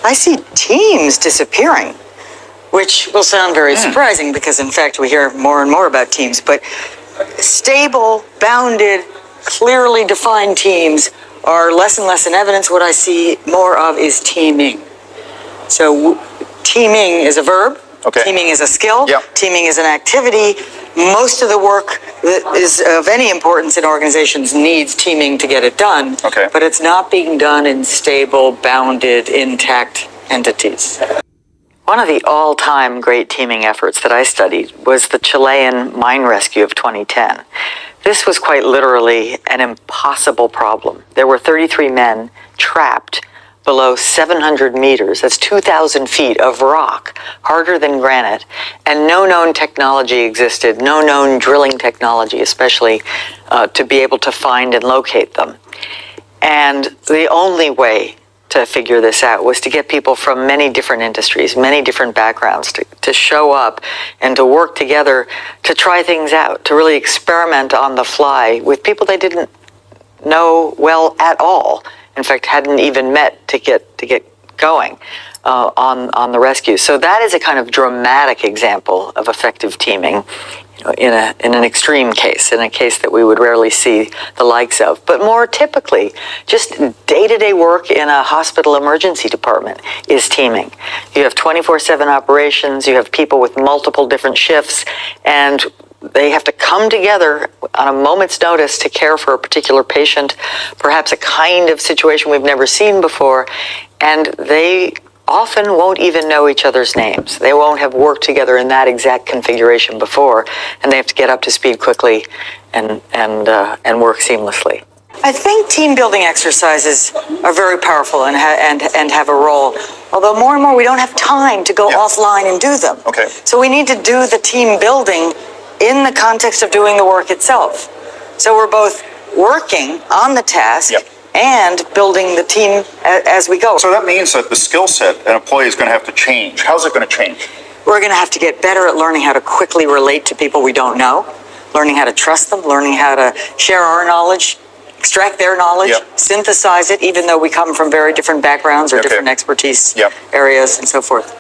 I see teams disappearing, which will sound very surprising because, in fact, we hear more and more about teams. But stable, bounded, clearly defined teams are less and less in evidence. What I see more of is teaming. So teaming is a verb. Okay. Teaming is a skill. Yep. Teaming is an activity. Most of the work that is of any importance in organizations needs teaming to get it done. Okay. But it's not being done in stable, bounded, intact entities. One of the all-time great teaming efforts that I studied was the Chilean mine rescue of 2010. This was quite literally an impossible problem. There were 33 men trapped below 700 meters, that's 2,000 feet of rock, harder than granite, and no known technology existed, no known drilling technology, especially to be able to find and locate them. And the only way to figure this out was to get people from many different industries, many different backgrounds to show up and to work together to try things out, to really experiment on the fly with people they didn't know well at all. In fact, hadn't even met to get going on the rescue. So that is a kind of dramatic example of effective teaming, in an extreme case, in a case that we would rarely see the likes of. But more typically, just day-to-day work in a hospital emergency department is teaming. You have 24/7 operations, you have people with multiple different shifts, and they have to come together on a moment's notice to care for a particular patient, perhaps a kind of situation we've never seen before, and they often won't even know each other's names. They won't have worked together in that exact configuration before, and they have to get up to speed quickly and work seamlessly. I think team building exercises are very powerful and have a role. Although more and more we don't have time to go offline and do them. Okay. So we need to do the team building in the context of doing the work itself. So we're both working on the task and building the team as we go. So that means that the skill set an employee is going to have to change. How's it going to change? We're going to have to get better at learning how to quickly relate to people we don't know, learning how to trust them, learning how to share our knowledge, extract their knowledge, synthesize it, even though we come from very different backgrounds or different expertise areas and so forth.